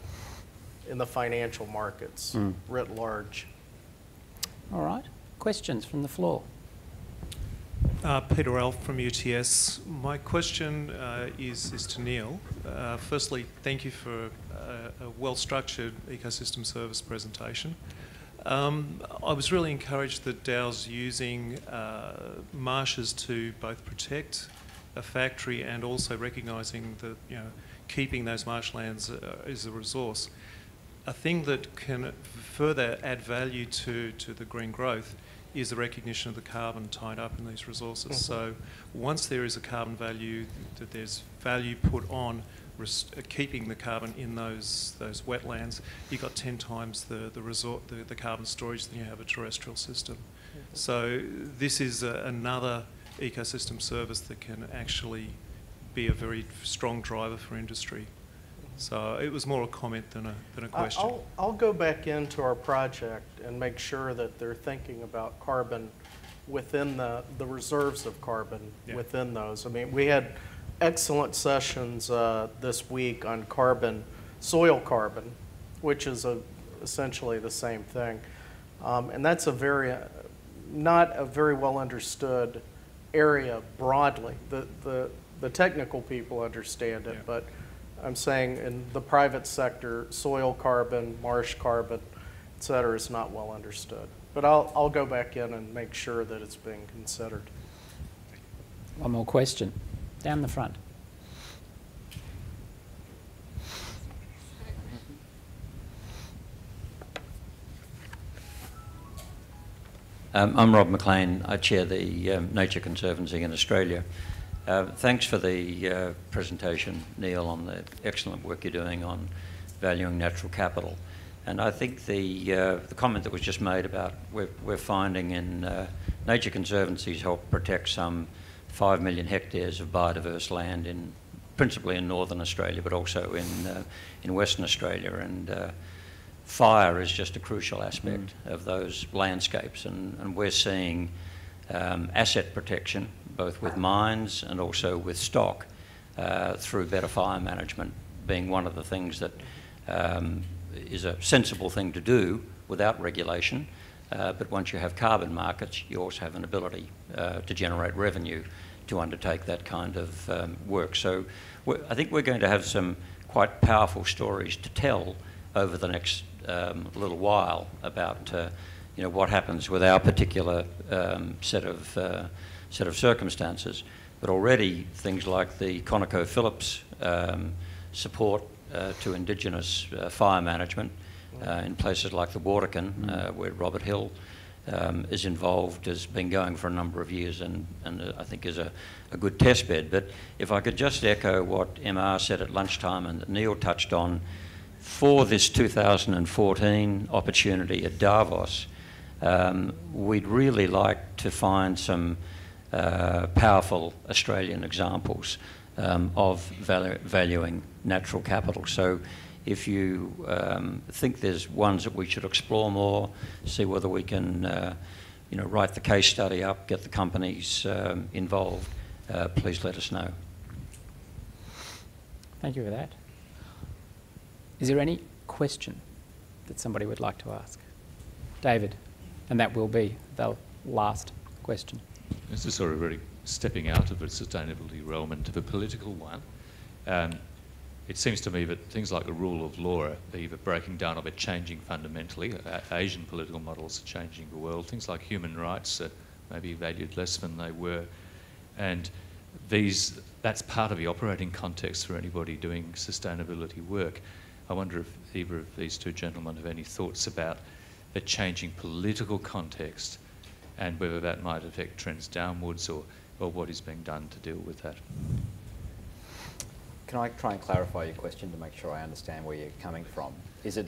in the financial markets writ large. All right. Questions from the floor? Peter Alf from UTS. My question is to Neil. Firstly, thank you for a well-structured ecosystem service presentation. I was really encouraged that Dow's using marshes to both protect a factory and also recognising that keeping those marshlands is a resource. A thing that can further add value to the green growth is the recognition of the carbon tied up in these resources. So once there is a carbon value, that there's value put on keeping the carbon in those wetlands, you've got 10 times the carbon storage than you have a terrestrial system. So this is another ecosystem service that can actually be a very strong driver for industry. So it was more a comment than a question. I'll go back into our project and make sure that they're thinking about carbon within the reserves of carbon within those. I mean, we had excellent sessions this week on carbon, soil carbon, which is essentially the same thing. And that's not a very well understood area broadly. The technical people understand it, but I'm saying in the private sector, soil carbon, marsh carbon, et cetera, is not well understood. But I'll go back in and make sure that it's being considered. One more question. Down the front. I'm Rob McLean. I chair the Nature Conservancy in Australia. Thanks for the presentation, Neil, on the excellent work you're doing on valuing natural capital. And I think the comment that was just made about we're finding in nature conservancies help protect some 5 million hectares of biodiverse land principally in northern Australia, but also in Western Australia. And fire is just a crucial aspect of those landscapes, and we're seeing asset protection, both with mines and also with stock, through better fire management being one of the things that is a sensible thing to do without regulation. But once you have carbon markets, you also have an ability to generate revenue to undertake that kind of work. So I think we're going to have some quite powerful stories to tell over the next little while about what happens with our particular set of circumstances. But already things like the ConocoPhillips support to Indigenous fire management in places like the Watercan, where Robert Hill is involved, has been going for a number of years, and I think is a good test bed. But if I could just echo what MR said at lunchtime and that Neil touched on, for this 2014 opportunity at Davos, we'd really like to find some powerful Australian examples of valuing natural capital. So if you think there's ones that we should explore more, see whether we can write the case study up, get the companies involved, please let us know. Thank you for that. Is there any question that somebody would like to ask? David, and that will be the last question. This is sort of really stepping out of a sustainability realm into the political one. It seems to me that things like the rule of law are either breaking down or they're changing fundamentally. Asian political models are changing the world. Things like human rights are maybe valued less than they were. And that's part of the operating context for anybody doing sustainability work. I wonder if either of these two gentlemen have any thoughts about the changing political context and whether that might affect trends downwards or what is being done to deal with that. Can I try and clarify your question to make sure I understand where you're coming from? Is it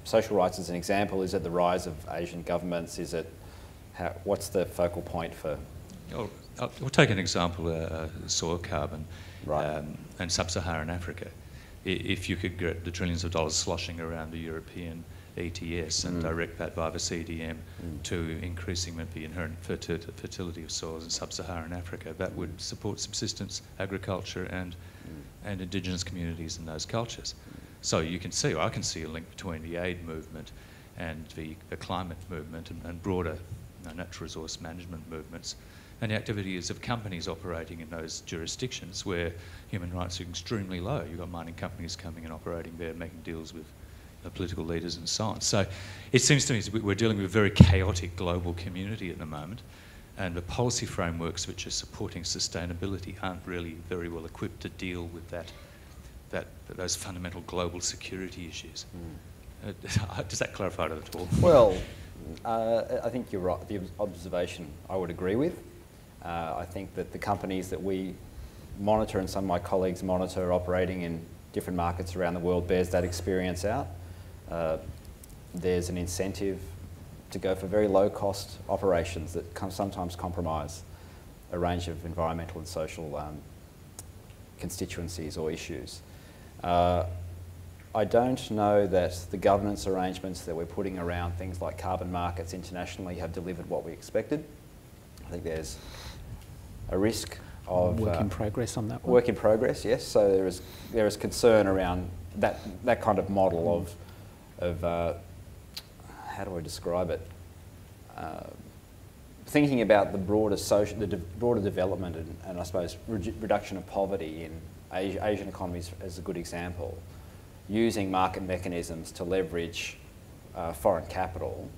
social rights as an example? Is it the rise of Asian governments? Is it what's the focal point for? We'll take an example, soil carbon, right. And sub-Saharan Africa. If you could get the trillions of dollars sloshing around the European ETS and direct that via the CDM to increasing the inherent fertility of soils in sub-Saharan Africa, that would support subsistence agriculture and Indigenous communities in those cultures. So you can see, or I can see a link between the aid movement and the climate movement and broader natural resource management movements and the activities of companies operating in those jurisdictions where human rights are extremely low. You've got mining companies coming and operating there, making deals with political leaders and so on. So it seems to me we're dealing with a very chaotic global community at the moment, and the policy frameworks which are supporting sustainability aren't really very well equipped to deal with those fundamental global security issues. Does that clarify it at all? Well, I think you're right. The observation I would agree with. I think that the companies that we monitor and some of my colleagues monitor operating in different markets around the world bears that experience out. There's an incentive to go for very low-cost operations that sometimes compromise a range of environmental and social constituencies or issues. I don't know that the governance arrangements that we're putting around things like carbon markets internationally have delivered what we expected. I think there's a risk of work in progress on that one. Work in progress, yes. So there is concern around that kind of model of how do I describe it? Thinking about the broader broader development and I suppose reduction of poverty in Asian economies as a good example, using market mechanisms to leverage foreign capital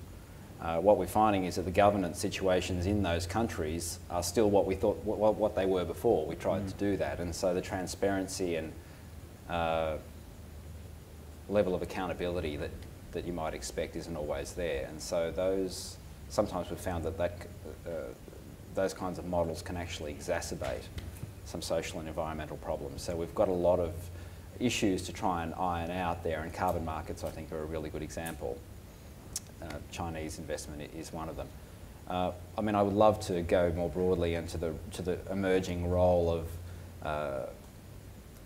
what we're finding is that the governance situations in those countries are still what we thought, what they were before. We tried to do that, and so the transparency and level of accountability that you might expect isn't always there. And so sometimes we've found that those kinds of models can actually exacerbate some social and environmental problems. So we've got a lot of issues to try and iron out there, and carbon markets, I think, are a really good example. Chinese investment is one of them. I mean, I would love to go more broadly into the emerging role of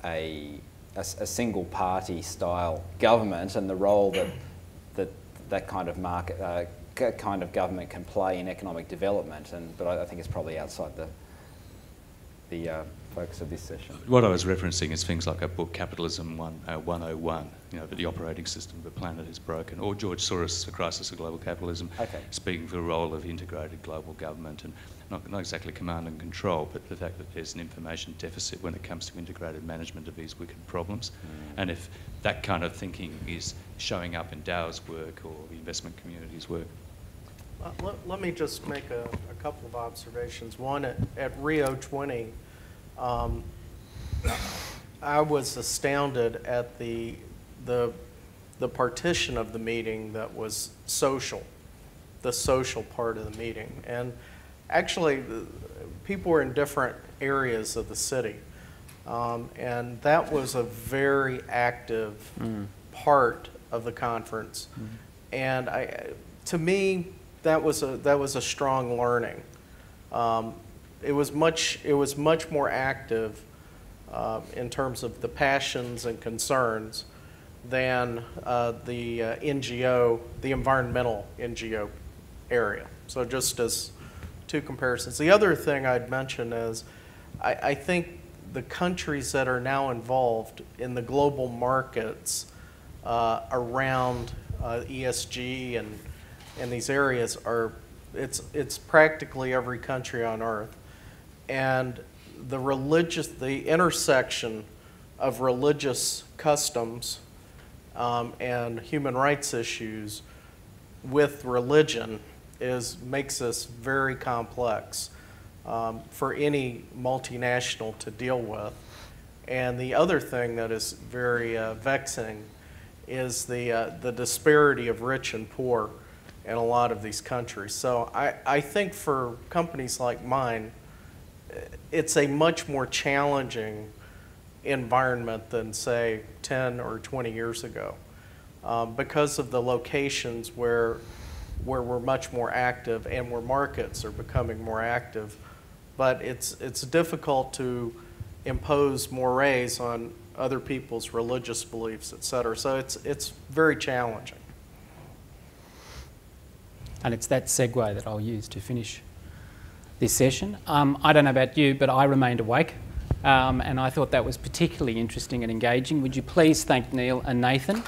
a single party style government and the role that kind of market kind of government can play in economic development. But I think it's probably outside the focus of this session. What I was referencing is things like a book, Capitalism 101, that the operating system of the planet is broken, or George Soros' The Crisis of Global Capitalism, speaking for the role of integrated global government, and not exactly command and control, but the fact that there's an information deficit when it comes to integrated management of these wicked problems. And if that kind of thinking is showing up in Dow's work or the investment community's work. Let me just make a couple of observations. One, at Rio 20, I was astounded at the partition of the meeting that was social, the social part of the meeting. And actually, people were in different areas of the city. And that was a very active part of the conference. And to me, that was a strong learning. It was much more active in terms of the passions and concerns than the NGO, the environmental NGO area. So just as two comparisons. The other thing I'd mention is I think the countries that are now involved in the global markets around ESG and these areas it's practically every country on earth. And the intersection of religious customs and human rights issues with religion makes this very complex for any multinational to deal with. And the other thing that is very vexing is the disparity of rich and poor in a lot of these countries. So I think for companies like mine, it's a much more challenging environment than, say, 10 or 20 years ago because of the locations where we're much more active and where markets are becoming more active. But it's difficult to impose mores on other people's religious beliefs, et cetera. So it's very challenging. And it's that segue that I'll use to finish this session. I don't know about you, but I remained awake, and I thought that was particularly interesting and engaging. Would you please thank Neil and Nathan?